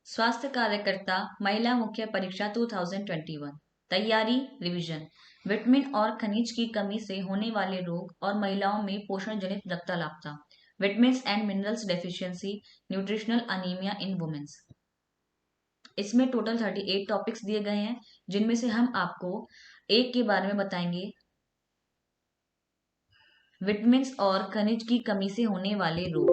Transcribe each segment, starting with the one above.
स्वास्थ्य कार्यकर्ता महिला मुख्य परीक्षा 2021 तैयारी रिवीजन। विटामिन और खनिज की कमी से होने वाले रोग और महिलाओं में पोषण जनित रक्तलापता। Vitamins and minerals deficiency, nutritional anaemia in womens. इसमें टोटल 38 टॉपिक्स दिए गए हैं, जिनमें से हम आपको एक के बारे में बताएंगे। विटामिन्स और खनिज की कमी से होने वाले रोग।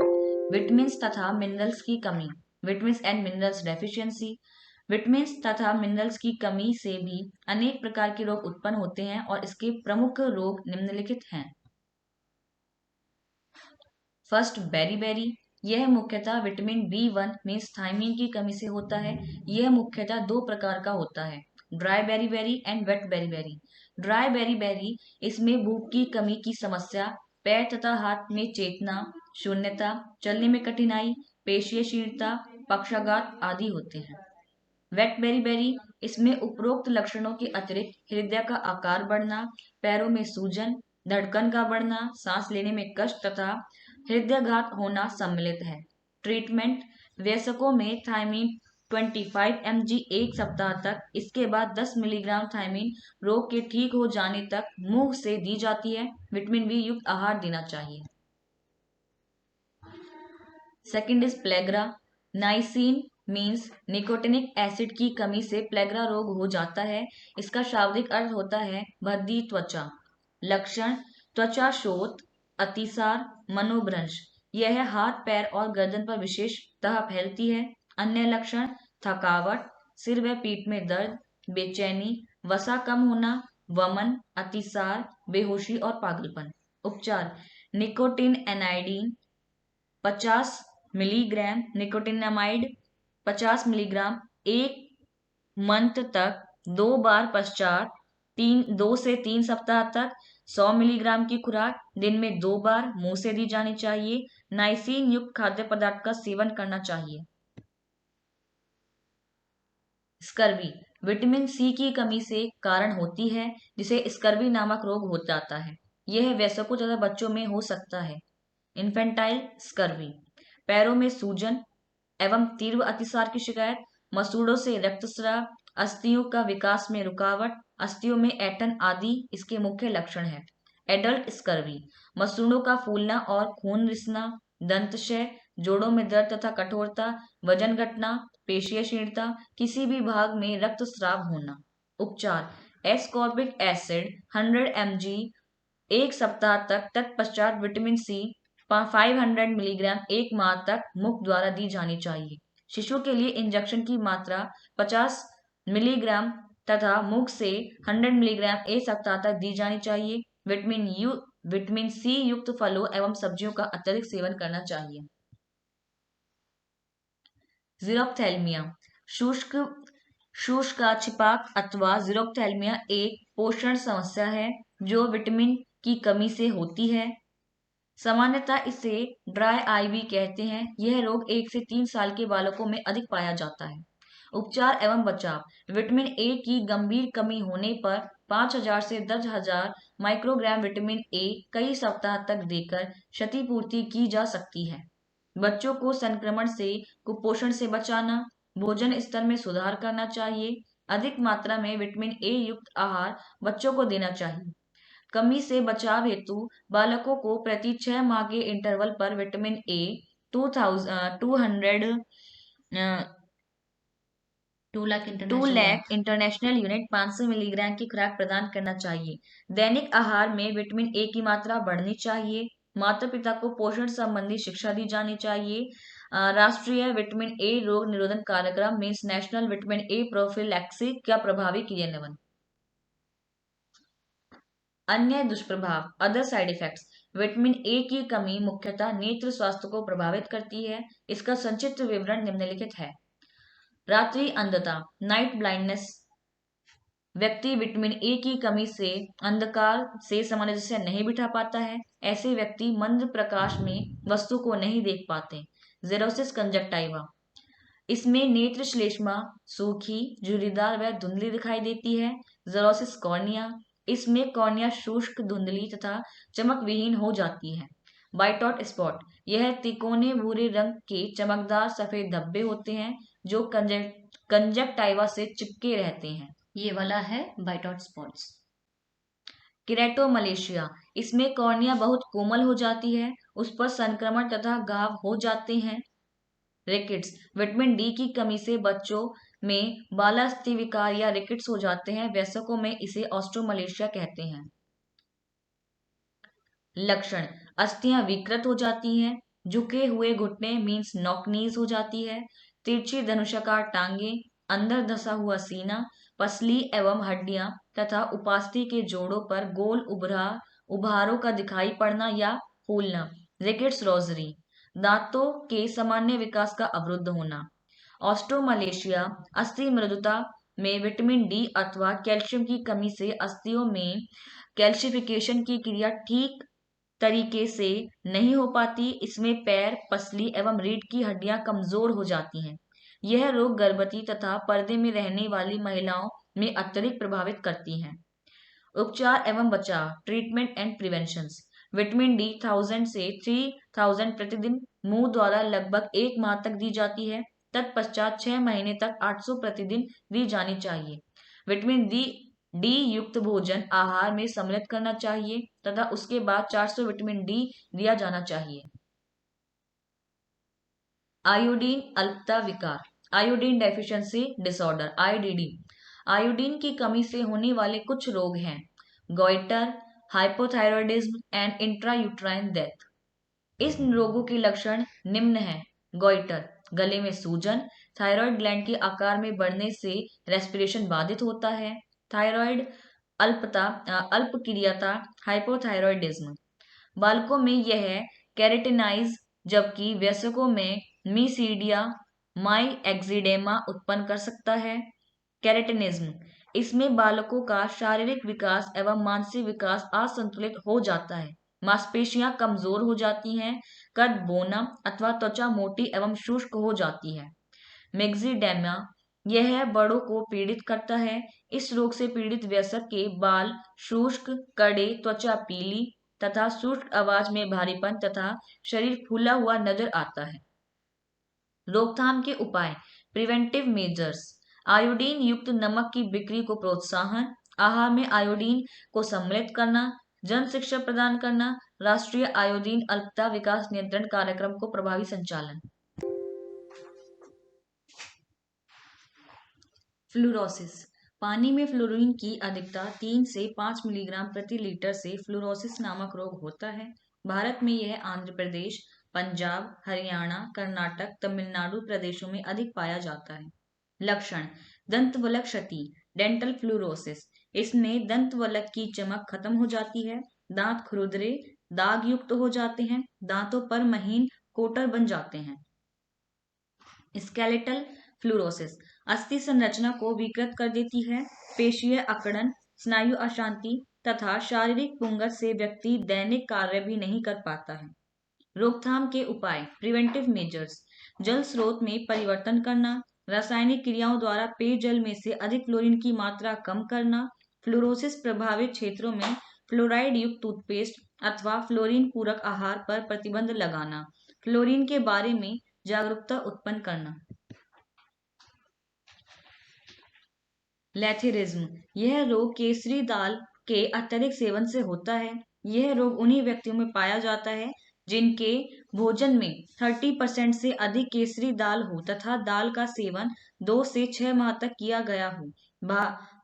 विटामिन्स तथा मिनरल्स की कमी, vitamins and minerals deficiency. Vitamins तथा मिनरल्स की कमी से भी अनेक प्रकार के रोग उत्पन्न होते हैं और इसके प्रमुख रोग निम्नलिखित हैं। First, beriberi. यह मुख्यतः विटामिन B1 में थायमीन की कमी से होता है। यह मुख्यतः दो प्रकार का होता है, dry beriberi and wet beriberi. Dry beriberi इसमें भूख की कमी की समस्या, पैर तथा हाथ में चेतना शून्यता, चलने में कठिनाई, पेशीय शीर्णता, पक्षाघात आदि होते हैं। वेट बेरी इसमें उपरोक्त लक्षणों के अतिरिक्त हृदय का आकार बढ़ना, पैरों में सूजन, धड़कन का बढ़ना, सांस लेने में कष्ट तथा हृदयाघात होना सम्मिलित है। ट्रीटमेंट, वयस्कों में थायमीन 25 mg एक सप्ताह तक, इसके बाद 10 मिलीग्राम थायमीन रोग के ठीक हो जाने तक मुंह से दी जाती है। विटामिन बी युक्त आहार देना चाहिए। Second is pellagra. Niacin means nicotinic acid की कमी से प्लेग्रा रोग हो जाता है। इसका शाब्दिक अर्थ होता है भद्दी त्वचा। लक्षण, त्वचा शोथ, अतिसार, मनोभ्रंश। यह हाथ, पैर और गर्दन पर विशेषतः फैलती है। अन्य लक्षण, थकावट, सिर व पीठ में दर्द, बेचैनी, वसा कम होना, वमन, अतिसार, बेहोशी और पागलपन। उपचार, निकोटिन एनाइडिन 50 मिलीग्राम, निकोटिनामाइड 50 मिलीग्राम एक मंथ तक 2 बार पश्चात 2 से 3 सप्ताह तक 100 मिलीग्राम की खुराक दिन में 2 बार मुंह से दी जानी चाहिए। नाइसिन युक्त खाद्य पदार्थ का सेवन करना चाहिए। स्कर्वी, विटामिन सी की कमी से कारण होती है, जिसे स्कर्वी नामक रोग हो जाता है। यह वयस्कों तथा बच्चों में हो सकता है। इन्फेंटाइल स्कर्वी, पैरों में सूजन एवं तीव्र अतिसार की शिकायत, मसूड़ों से रक्तस्राव, अस्थियों का विकास में रुकावट, अस्थियों में ऐंठन आदि इसके मुख्य लक्षण हैं। एडल्ट स्कर्वी, मसूड़ों का फूलना और खून रिसना, दंतक्षय, जोड़ों में दर्द तथा कठोरता, वजन घटना, पेशीय क्षीणता, किसी भी भाग में रक्तस्राव होना। उपचार, एस्कॉर्बिक एसिड 100 mg एक सप्ताह तक, तत्पश्चात विटामिन सी 500 मिलीग्राम एक माह तक मुख द्वारा दी जानी चाहिए। शिशु के लिए इंजेक्शन की मात्रा 50 मिलीग्राम तथा मुख से 100 मिलीग्राम एक सप्ताह तक दी जानी चाहिए। विटामिन सी युक्त फलों एवं सब्जियों का अत्यधिक सेवन करना चाहिए। जीरोप्थेल्मिया, शुष्काछिपाक अथवा जीरोप्थेल्मिया एक पोषण समस्या है जो विटामिन की कमी से होती है। सामान्यतः इसे ड्राई आई भी कहते हैं। यह रोग 1 से 3 साल के बालकों में अधिक पाया जाता है। उपचार एवं बचाव, विटामिन ए की गंभीर कमी होने पर 5000 से 10,000 माइक्रोग्राम विटामिन ए कई सप्ताह तक देकर क्षतिपूर्ति की जा सकती है। बच्चों को संक्रमण से, कुपोषण से बचाना, भोजन स्तर में सुधार करना चाहिए। अधिक मात्रा में विटामिन ए युक्त आहार बच्चों को देना चाहिए। कमी से बचाव हेतु बालकों को प्रति 6 माह के इंटरवल पर vitamin A 2 lakh international unit 500 milligram की खुराक प्रदान करना चाहिए। दैनिक आहार में विटामिन ए की मात्रा बढ़नी चाहिए। माता पिता को पोषण संबंधी शिक्षा दी जानी चाहिए। राष्ट्रीय विटामिन ए रोग निरोधन कार्यक्रम means national vitamin A prophylaxis का प्रभावी क्रियान्वयन। अन्य दुष्प्रभाव, other side effects. Vitamin A की कमी मुख्यतः नेत्र स्वास्थ्य को प्रभावित करती है। इसका संक्षिप्त विवरण निम्नलिखित है। रात्रि अंधता, नाइट ब्लाइंडनेस। व्यक्ति विटामिन ए की कमी से अंधकार से सामंजस्य नहीं बिठा पाता है। ऐसे व्यक्ति मंद प्रकाश में वस्तु को नहीं देख पाते। जेरोसिस कंजक्टाइवा, इसमें नेत्र श्लेष्मा सूखी, झुर्रीदार व धुंधली दिखाई देती है। ज़ेरोसिस कॉर्निया, इसमें कॉर्निया शुष्क, धुंधली तथा चमक विहीन हो जाती है। बाइटॉट स्पॉट, यह तिकोने भूरे रंग के चमकदार सफेद धब्बे होते हैं जो कंजक्टाइवा से चिपके रहते हैं। ये वाला है बाइटॉट स्पॉट्स। केराटोमलेशिया, इसमें कॉर्निया बहुत कोमल हो जाती है, उस पर संक्रमण तथा घाव हो जाते हैं। रिकेट्स, विटामिन डी की कमी से बच्चों में बालास्थि विकार या रिकेट्स हो जाते हैं। वयस्कों में इसे ऑस्ट्रोमलेशिया कहते हैं। लक्षण, अस्थियां विकृत हो जाती हैं, झुके हुए घुटने मीन्स नॉकनीज हो जाती है, तिरछी धनुषाकार टांगे, अंदर धसा हुआ सीना, पसली एवं हड्डियां तथा उपास्थि के जोड़ों पर गोल उभारों का दिखाई पड़ना या फूलना। रिकेट्स रोजरी, दांतों के सामान्य विकास का अवरुद्ध होना। ऑस्ट्रोमलेशिया, अस्थि मृदुता में विटामिन डी अथवा कैल्शियम की कमी से अस्थियों में कैल्शिफिकेशन की क्रिया ठीक तरीके से नहीं हो पाती। इसमें पैर, पसली एवं रीढ़ की हड्डियां कमजोर हो जाती हैं। यह रोग गर्भवती तथा पर्दे में रहने वाली महिलाओं में अत्यधिक प्रभावित करती हैं। उपचार एवं बचाव, treatment and prevention. Vitamin D 1000 से 3000 प्रतिदिन मुंह द्वारा लगभग 1 माह तक दी जाती है। तत्पश्चात 6 महीने तक 800 प्रतिदिन दी जानी चाहिए। विटामिन डी युक्त भोजन आहार में सम्मिलित करना चाहिए तथा उसके बाद 400 विटामिन डी दिया जाना चाहिए। आयोडीन अल्पता विकार, iodine deficiency disorder, IDD. Iodine की कमी से होने वाले कुछ रोग हैं: goitre, hypothyroidism and intrauterine death. इस रोगों के लक्षण निम्न हैं: गॉइटर, गले में सूजन, थायराइड ग्लैंड के आकार में बढ़ने से रेस्पिरेशन बाधित होता है। थायराइड अल्पक्रियाता, हाइपोथायरॉयडिज्म। बालकों में यह केरेटिनाइज, जबकि वयस्कों में मीसीडिया माई एक्जिडेमा उत्पन्न कर सकता है। केरेटिनिज्म, इसमें बालकों का शारीरिक विकास एवं मानसिक विकास असंतुलित हो जाता है, मांसपेशियां कमजोर हो जाती हैं, कद बोना अथवा त्वचा मोटी एवं शुष्क हो जाती है। मेक्सिडेमा, यह बड़ों को पीड़ित करता है। इस रोग से पीड़ित वयस्क के बाल शुष्क, कड़े, त्वचा पीली तथा शुष्क, आवाज में भारीपन तथा शरीर फूला हुआ नजर आता है। रोकथाम के उपाय, प्रिवेंटिव मेजर्स। आयोडीन युक्त नमक की बिक्री को प्रोत्साहन, आहार में आयोडीन को सम्मिलित करना, जन शिक्षा प्रदान करना, राष्ट्रीय आयोडीन अल्पता विकास नियंत्रण कार्यक्रम को प्रभावी संचालन। फ्लोरोसिस, पानी में फ्लोरीन की अधिकता 3 से 5 मिलीग्राम प्रति लीटर से फ्लोरोसिस नामक रोग होता है। भारत में यह आंध्र प्रदेश, पंजाब, हरियाणा, कर्नाटक, तमिलनाडु प्रदेशों में अधिक पाया जाता है। लक्षण, दंतवलक क्षति, डेंटल फ्लोरोसिस। इसमें दंतवलक की चमक खत्म हो जाती है, दांत खुरदरे, दाग युक्त हो जाते हैं, दांतों पर महीन कोटर बन जाते हैं। स्केलेटल फ्लोरोसिस, अस्थि संरचना को विकृत कर देती है, पेशीय अकड़न, स्नायु अशांति तथा शारीरिक पुंगत से व्यक्ति दैनिक कार्य भी नहीं कर पाता है। रोकथाम के उपाय, प्रिवेंटिव मेजर्स। जल स्रोत में परिवर्तन करना, रासायनिक क्रियाओं द्वारा पेयजल में से अधिक फ्लोरीन की मात्रा कम करना, फ्लोरोसिस प्रभावित क्षेत्रों में फ्लोराइड युक्त टूथपेस्ट अथवा फ्लोरीन पूरक आहार पर प्रतिबंध लगाना, फ्लोरीन के बारे में जागरूकता उत्पन्न करना। लैथेरिज्म, यह रोग केसरी दाल के अत्यधिक सेवन से होता है। यह रोग उन्हीं व्यक्तियों में पाया जाता है जिनके भोजन में 30% से अधिक केसरी दाल हो तथा दाल का सेवन 2 से 6 माह तक किया गया हो।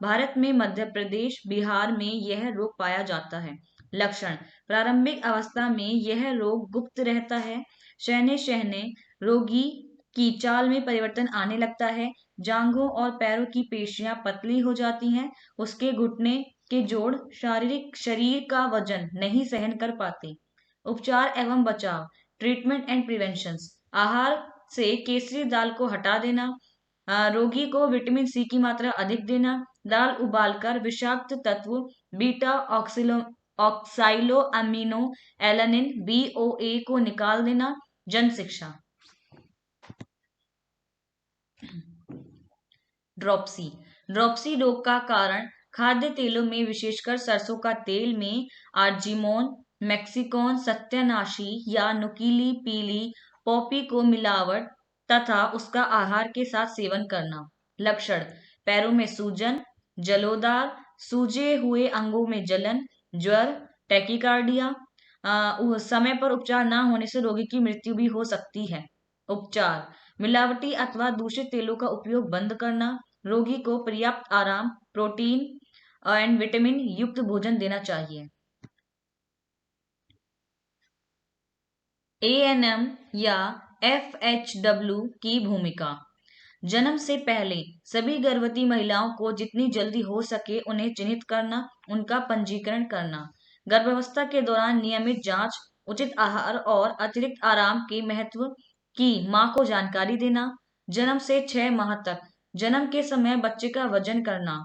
भारत में मध्य प्रदेश, बिहार में यह रोग पाया जाता है। लक्षण, प्रारंभिक अवस्था में यह रोग गुप्त रहता है, सहने सहने रोगी की चाल में परिवर्तन आने लगता है, जांघों और पैरों की पेशियां पतली हो जाती हैं, उसके घुटने के जोड़ शरीर का वजन नहीं सहन कर पाते। उपचार एवं बचाव, ट्रीटमेंट एंड प्रिवेंशन। आहार से केसरी दाल को हटा देना, रोगी को विटामिन सी की मात्रा अधिक देना, दाल उबालकर विषाक्त तत्व बीटा ऑक्साइलो अमीनो एलानिन BOA को निकाल देना। जन शिक्षा। ड्रॉप्सी। ड्रॉप्सी रोग का कारण खाद्य तेलों में विशेषकर सरसों का तेल में आर्जिमोन, मैक्सिकोन सत्यानाशी या नुकीली पीली पॉपी को मिलावट तथा उसका आहार के साथ सेवन करना। लक्षण: पैरों में सूजन, जलोदार, सूजे हुए अंगों में जलन, ज्वर, टैकीकार्डिया। समय पर उपचार न होने से रोगी की मृत्यु भी हो सकती है। उपचार: मिलावटी अथवा दूषित तेलों का उपयोग बंद करना, रोगी को पर्याप्त आराम, प्रोटीन एंड विटामिन युक्त भोजन देना चाहिए। एएनएम या एफएचडब्ल्यू की भूमिका। जन्म से पहले सभी गर्भवती महिलाओं को जितनी जल्दी हो सके उन्हें चिन्हित करना, उनका पंजीकरण करना, गर्भावस्था के दौरान नियमित जांच, उचित आहार और अतिरिक्त आराम के महत्व की मां को जानकारी देना, जन्म से 6 माह तक जन्म के समय बच्चे का वजन करना,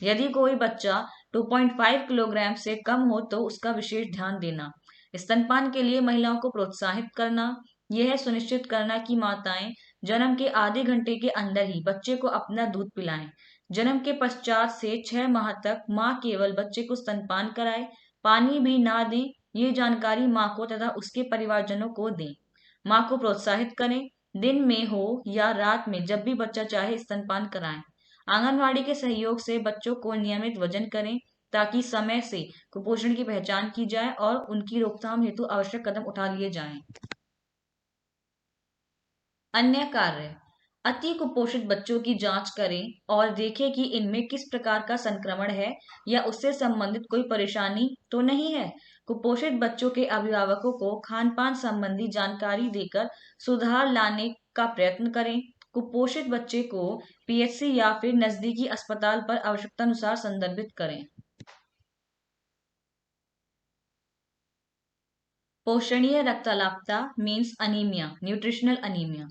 यदि कोई बच्चा 2.5 किलोग्राम से कम हो तो उसका विशेष ध्यान देना, स्तनपान के लिए महिलाओं को प्रोत्साहित करना, यह सुनिश्चित करना कि माताएं जन्म के आधे घंटे के अंदर ही बच्चे को अपना दूध पिलाएं। जन्म के पश्चात से 6 माह तक मां केवल बच्चे को स्तनपान कराए, पानी भी ना दें। ये जानकारी मां को तथा उसके परिवारजनों को दें। मां को प्रोत्साहित करें, दिन में हो या रात में जब भी बच्चा चाहे स्तनपान कराएं। आंगनवाड़ी के सहयोग से बच्चों को नियमित वजन करें ताकि समय से कुपोषण की पहचान की जाए और उनकी रोकथाम हेतु आवश्यक कदम उठा लिए जाएं। अन्य कार्य: अति कुपोषित बच्चों की जांच करें और देखें कि इनमें किस प्रकार का संक्रमण है या उससे संबंधित कोई परेशानी तो नहीं है। कुपोषित बच्चों के अभिभावकों को खान-पान संबंधी जानकारी देकर सुधार लाने का प्रयत्न करें। कुपोषित बच्चे को पीएचसी या फिर नजदीकी अस्पताल पर आवश्यकतानुसार संदर्भित करें। पोषणीय रक्ताल्पता मीन्स अनीमिया, न्यूट्रिशनल अनीमिया।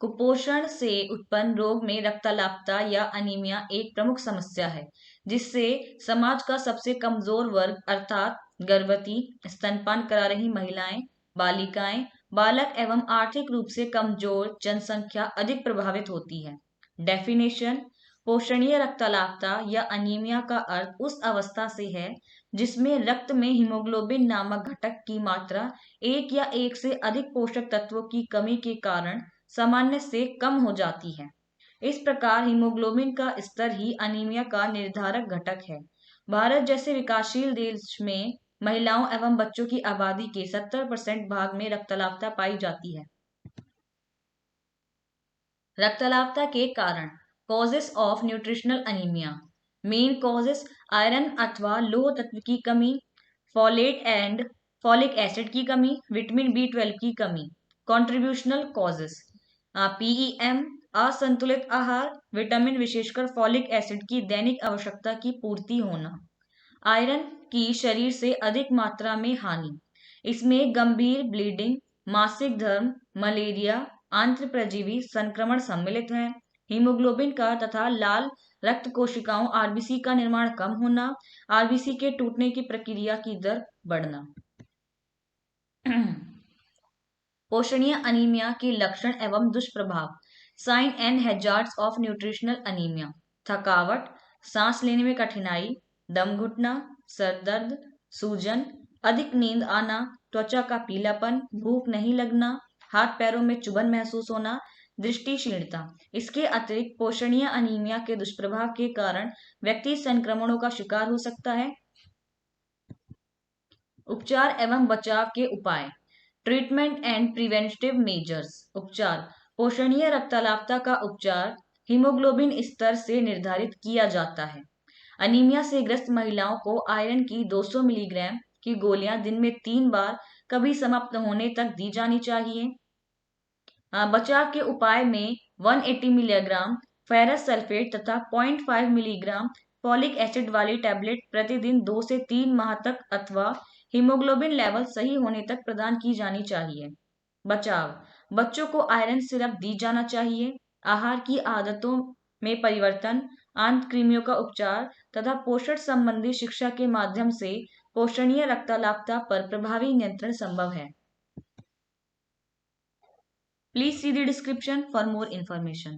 कुपोषण से उत्पन्न रोग में रक्ताल्पता या अनीमिया एक प्रमुख समस्या है, जिससे समाज का सबसे कमजोर वर्ग अर्थात गर्भवती, स्तनपान करा रही महिलाएं, बालिकाएं, बालक एवं आर्थिक रूप से कमजोर जनसंख्या अधिक प्रभावित होती है। डेफिनेशन: पोषणीय रक्ताल्पता या अनीमिया का अर्थ उस अवस्था से है जिसमें रक्त में हीमोग्लोबिन नामक घटक की मात्रा एक या एक से अधिक पोषक तत्वों की कमी के कारण सामान्य से कम हो जाती है। इस प्रकार हीमोग्लोबिन का स्तर ही अनीमिया का निर्धारक घटक है। भारत जैसे विकासशील देश में महिलाओं एवं बच्चों की आबादी के 70% भाग में रक्ताल्पता पाई जाती है। रक्ताल्पता के कारण: causes of nutritional anaemia. Main causes: iron अथवा लोह तत्व की कमी, फोलेट एंड फॉलिक एसिड की कमी, विटामिन B12 की कमी। कॉन्ट्रीब्यूशनल कॉजेस: पीईएम, असंतुलित आहार, विटामिन विशेषकर फॉलिक एसिड की दैनिक आवश्यकता की पूर्ति होना, आयरन की शरीर से अधिक मात्रा में हानि। इसमें गंभीर ब्लीडिंग, मासिक धर्म, मलेरिया, आंत्र परजीवी संक्रमण सम्मिलित हैं। हीमोग्लोबिन का तथा लाल रक्त कोशिकाओं आरबीसी का निर्माण कम होना, आरबीसी के टूटने की प्रक्रिया की दर बढ़ना। पोषणीय अनीमिया के लक्षण एवं दुष्प्रभाव। Sign and hazards of nutritional anaemia: थकावट, सांस लेने में कठिनाई, दम घुटना, सर दर्द, सूजन, अधिक नींद आना, त्वचा का पीलापन, भूख नहीं लगना, हाथ पैरों में चुभन महसूस होना, दृष्टि क्षीणता। इसके अतिरिक्त पोषणीय अनीमिया के दुष्प्रभाव के कारण व्यक्ति संक्रमणों का शिकार हो सकता है। उपचार एवं बचाव के उपाय: ट्रीटमेंट एंड प्रिवेंटिव मेजर्स। उपचार: पोषणीय रक्ताल्पता का उपचार हीमोग्लोबिन स्तर से निर्धारित किया जाता है। अनीमिया से ग्रस्त महिलाओं को आयरन की 200 मिलीग्राम की गोलियां दिन में 3 बार कभी समाप्त होने तक दी जानी चाहिए। बचाव के उपाय में 180 मिलीग्राम फेरस सल्फेट तथा 0.5 मिलीग्राम फॉलिक एसिड वाली टैबलेट प्रतिदिन 2 से 3 माह तक अथवा हीमोग्लोबिन लेवल सही होने तक प्रदान की जानी चाहिए। बचाव: बच्चों को आयरन सिरप दी जाना चाहिए। आहार की आदतों में परिवर्तन, आंत कृमियों का उपचार तथा पोषण संबंधी शिक्षा के माध्यम से पोषणीय रक्ताल्पता पर प्रभावी नियंत्रण संभव है। Please see the description for more information.